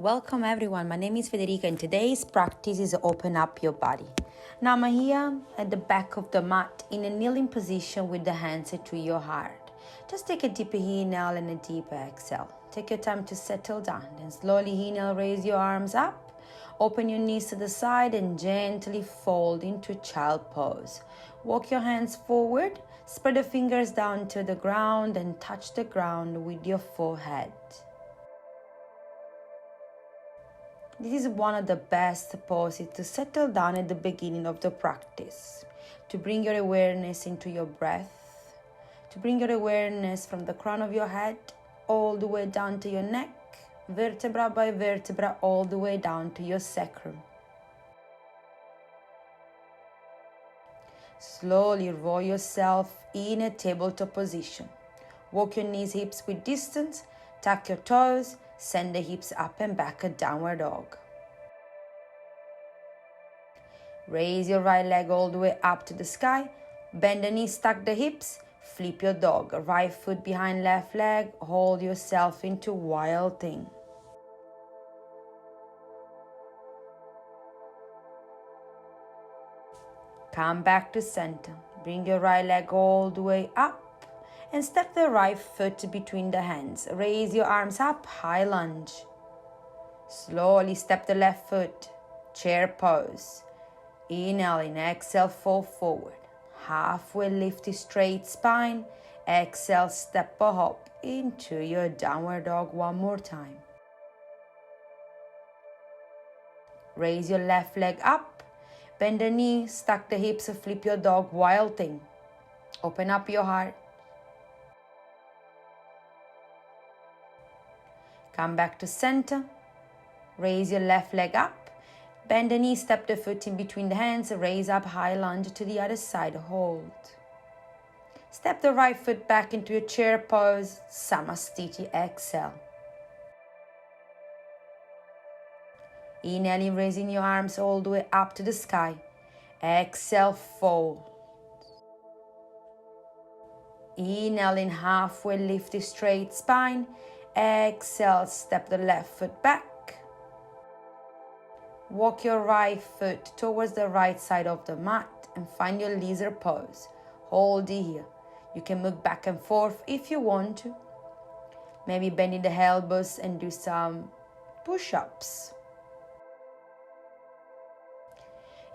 Welcome everyone, my name is Federica and today's practice is open up your body. Now I'm here at the back of the mat in a kneeling position with the hands to your heart. Just take a deeper inhale and a deeper exhale. Take your time to settle down and slowly inhale, raise your arms up, open your knees to the side and gently fold into child pose. Walk your hands forward, spread the fingers down to the ground and touch the ground with your forehead. This is one of the best poses to settle down at the beginning of the practice, to bring your awareness into your breath, to bring your awareness from the crown of your head all the way down to your neck, vertebra by vertebra, all the way down to your sacrum. Slowly roll yourself in a tabletop position. Walk your knees, hips with distance, tuck your toes, send the hips up and back, a downward dog. Raise your right leg all the way up to the sky, bend the knees, tuck the hips, flip your dog, right foot behind left leg, hold yourself into wild thing. Come back to center, bring your right leg all the way up and step the right foot between the hands. Raise your arms up, high lunge. Slowly step the left foot, chair pose. Inhaling, exhale, fall forward. Halfway lift straight spine. Exhale, step or hop into your downward dog one more time. Raise your left leg up. Bend the knees, tuck the hips, flip your dog, wild thing. Open up your heart. Come back to center. Raise your left leg up. Bend the knee, step the foot in between the hands. Raise up, high lunge to the other side. Hold. Step the right foot back into your chair pose. NAMASTE. Exhale. Inhaling, raising your arms all the way up to the sky. Exhale, fold. Inhaling, halfway lift straight spine. Exhale, step the left foot back. Walk your right foot towards the right side of the mat and find your lizard pose. Hold it here. You can move back and forth if you want to. Maybe bending the elbows and do some push-ups.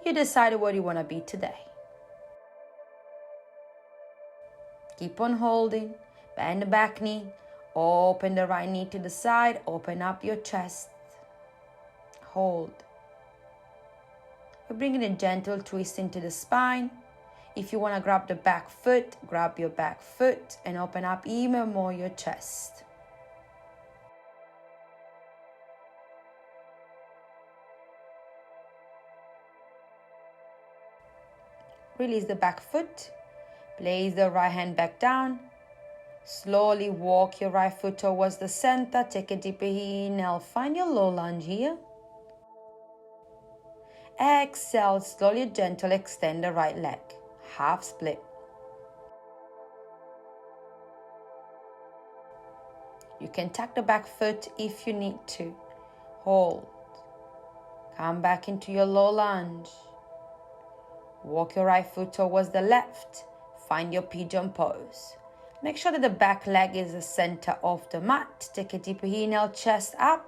You decide what you want to be today. Keep on holding. Bend the back knee. Open the right knee to the side. Open up your chest. Hold. We're bringing a gentle twist into the spine. If you want to grab the back foot, grab your back foot and open up even more your chest. Release the back foot. Place the right hand back down. Slowly walk your right foot towards the center. Take a deep inhale. Find your low lunge here. Exhale, slowly, gentle, extend the right leg. Half split. You can tuck the back foot if you need to. Hold. Come back into your low lunge. Walk your right foot towards the left. Find your pigeon pose. Make sure that the back leg is the center of the mat. Take a deep inhale, chest up.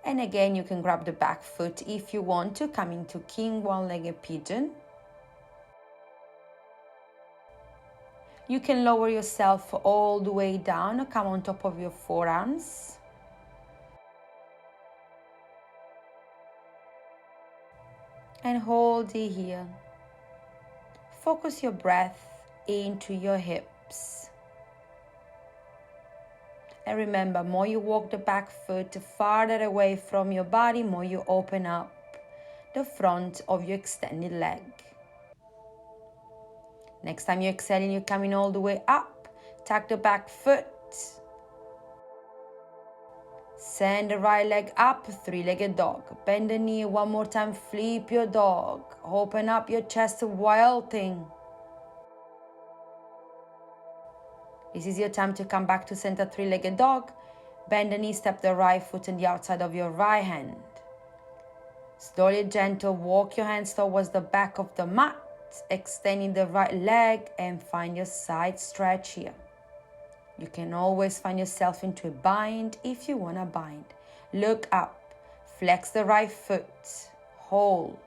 And again, you can grab the back foot if you want to, come into king one-legged pigeon. You can lower yourself all the way down, come on top of your forearms. And hold it here. Focus your breath into your hips. And remember, more you walk the back foot farther away from your body, more you open up the front of your extended leg. Next time you're exhaling, you're coming all the way up. Tuck the back foot. Send the right leg up, three-legged dog. Bend the knee one more time, flip your dog. Open up your chest, wild thing. This is your time to come back to center, three-legged dog. Bend the knee, step the right foot on the outside of your right hand. Slowly, gentle, walk your hands towards the back of the mat, extending the right leg and find your side stretch here. You can always find yourself into a bind if you want to bind. Look up, flex the right foot, hold.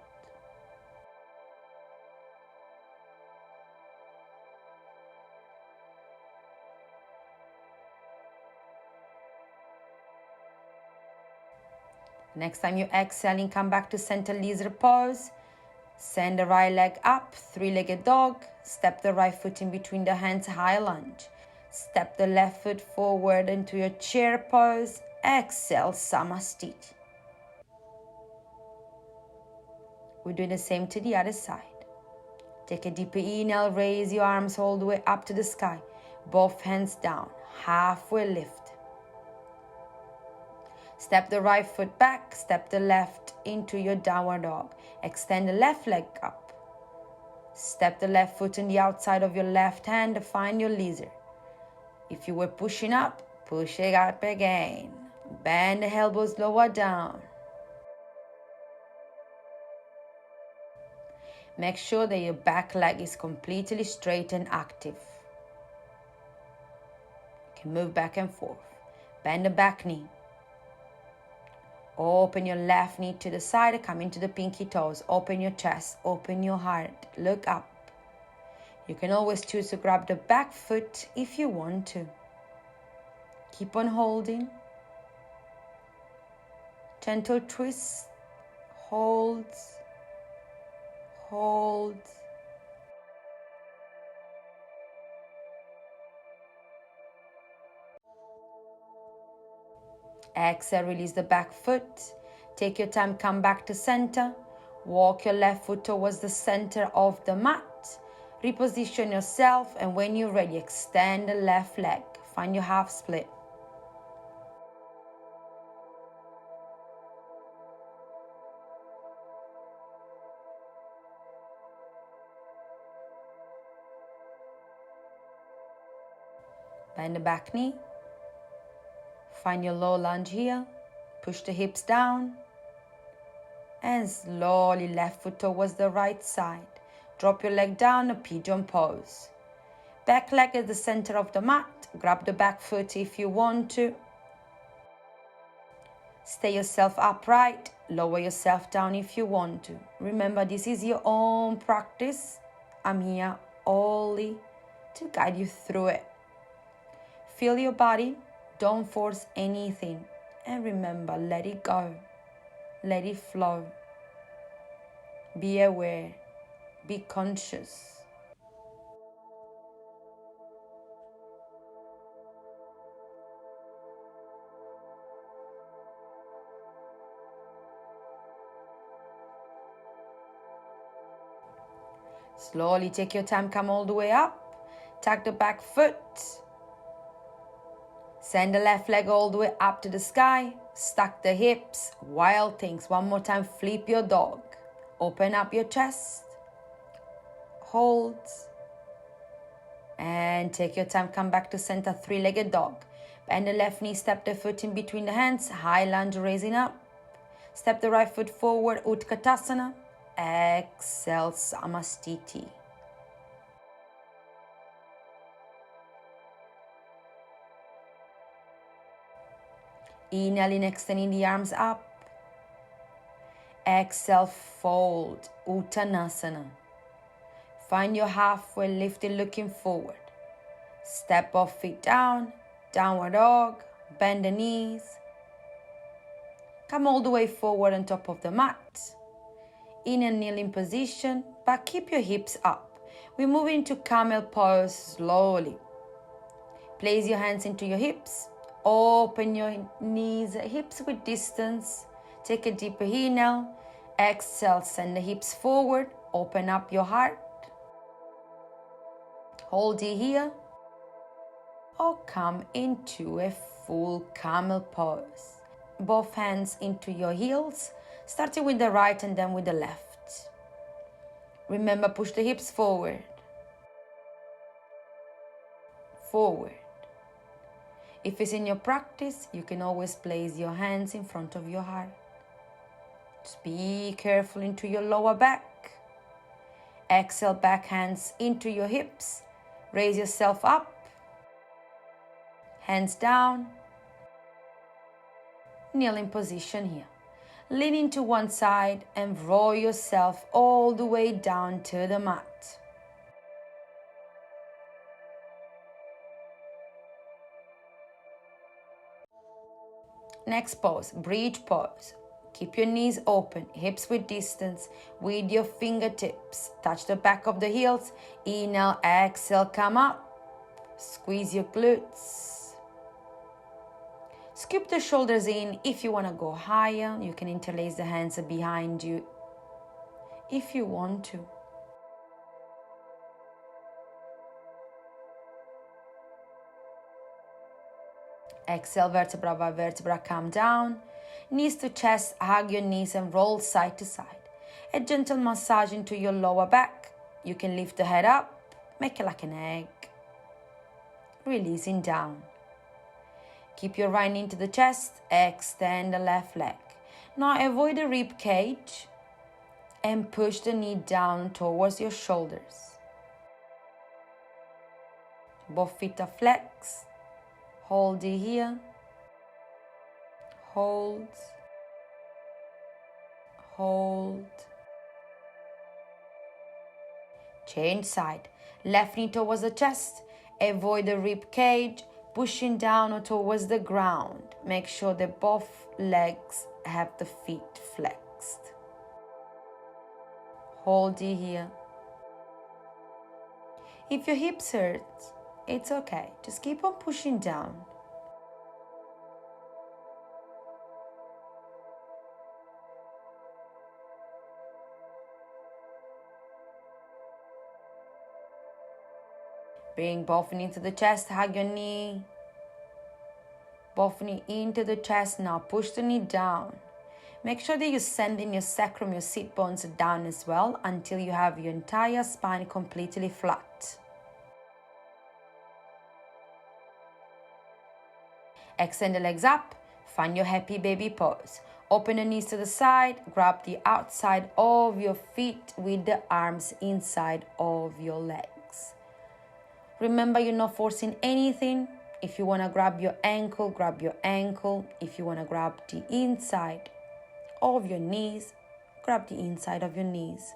Next time you're exhaling, come back to center lizard pose. Send the right leg up, three-legged dog. Step the right foot in between the hands, high lunge. Step the left foot forward into your chair pose. Exhale, NAMASTE. We're doing the same to the other side. Take a deeper inhale, raise your arms all the way up to the sky. Both hands down, halfway lift. Step the right foot back, step the left into your downward dog. Extend the left leg up. Step the left foot on the outside of your left hand to find your lizard. If you were pushing up, push it up again. Bend the elbows lower down. Make sure that your back leg is completely straight and active. You can move back and forth. Bend the back knee. Open your left knee to the side, come into the pinky toes. Open your chest, open your heart, look up. You can always choose to grab the back foot if you want to. Keep on holding. Gentle twist, hold, hold. Exhale, release the back foot. Take your time, come back to center. Walk your left foot towards the center of the mat. Reposition yourself, and when you're ready, extend the left leg. Find your half split. Bend the back knee. Find your low lunge here. Push the hips down. And slowly left foot towards the right side. Drop your leg down, a pigeon pose. Back leg at the center of the mat. Grab the back foot if you want to. Stay yourself upright. Lower yourself down if you want to. Remember, this is your own practice. I'm here only to guide you through it. Feel your body. Don't force anything. And remember, let it go. Let it flow. Be aware. Be conscious. Slowly take your time, come all the way up. Tuck the back foot. Send the left leg all the way up to the sky. Stack the hips. Wild things. One more time, flip your dog. Open up your chest. Hold. And take your time, come back to center, three-legged dog. Bend the left knee, step the foot in between the hands. High lunge, raising up. Step the right foot forward, Utkatasana. Exhale, NAMASTE. Inhaling, extending the arms up. Exhale, fold, Uttanasana. Find your halfway lifted, looking forward. Step both feet down, downward dog, bend the knees. Come all the way forward on top of the mat. In a kneeling position, but keep your hips up. We move into camel pose slowly. Place your hands into your hips. Open your knees, hips with distance. Take a deeper inhale. Exhale, send the hips forward. Open up your heart. Hold it here. Or come into a full camel pose. Both hands into your heels, starting with the right and then with the left. Remember, push the hips forward. forward. If it's in your practice, you can always place your hands in front of your heart. Just be careful into your lower back. Exhale, back hands into your hips. Raise yourself up. Hands down. Kneeling position here. Leaning to one side and roll yourself all the way down to the mat. Next pose, bridge pose. Keep your knees open, hips with distance, with your fingertips. Touch the back of the heels. Inhale, exhale, come up. Squeeze your glutes. Scoop the shoulders in. If you want to go higher, you can interlace the hands behind you if you want to. Exhale, vertebra by vertebra, come down. Knees to chest, hug your knees and roll side to side. A gentle massage into your lower back. You can lift the head up, make it like an egg. Releasing down. Keep your right knee to the chest, extend the left leg. Now avoid the rib cage and push the knee down towards your shoulders. Both feet are flexed. Hold it here. Hold. Hold. Change side. Left knee towards the chest. Avoid the rib cage. Pushing down or towards the ground. Make sure that both legs have the feet flexed. Hold it here. If your hips hurt, it's okay. Just keep on pushing down. Bring both knees to the chest, hug your knee. Both knee into the chest. Now push the knee down. Make sure that you send in your sacrum, your sit bones down as well until you have your entire spine completely flat. Extend the legs up. Find your happy baby pose. Open the knees to the side. Grab the outside of your feet with the arms inside of your legs. Remember, you're not forcing anything. If you want to grab your ankle, grab your ankle. If you want to grab the inside of your knees, grab the inside of your knees.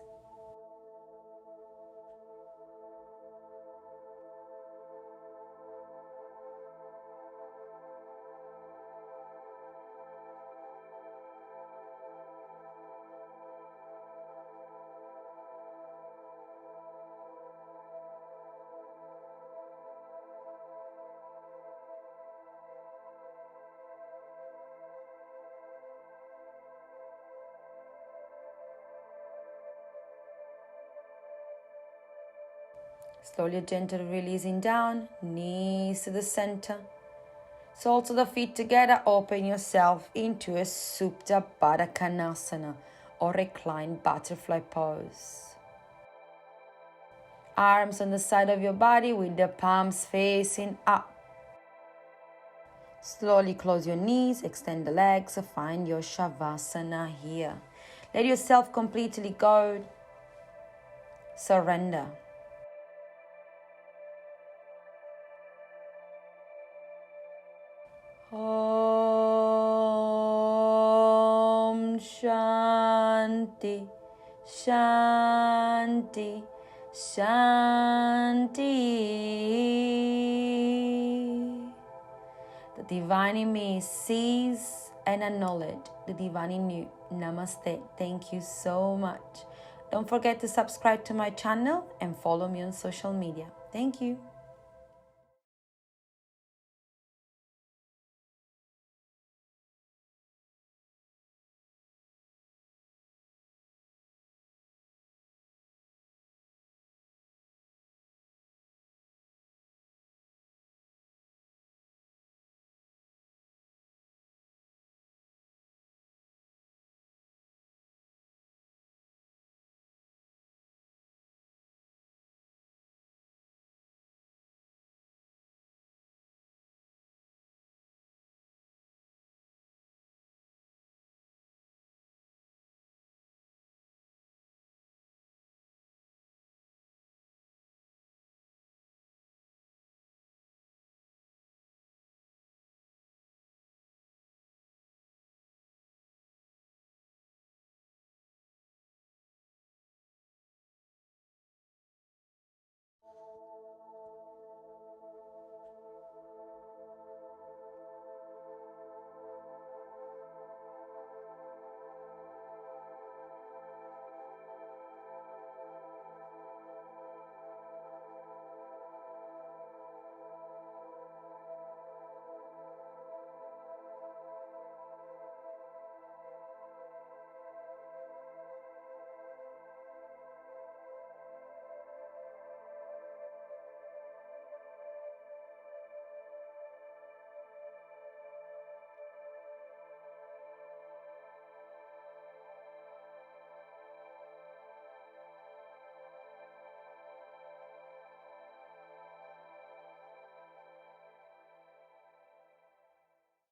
Slowly, gently releasing down, knees to the center. Soles of the feet together, open yourself into a Supta Baddha Konasana or reclined butterfly pose. Arms on the side of your body with the palms facing up. Slowly close your knees, extend the legs, find your Shavasana here. Let yourself completely go. Surrender. Om Shanti, Shanti, Shanti. The divine in me sees and acknowledges the divine in you. Namaste. Thank you so much. Don't forget to subscribe to my channel and follow me on social media. Thank you.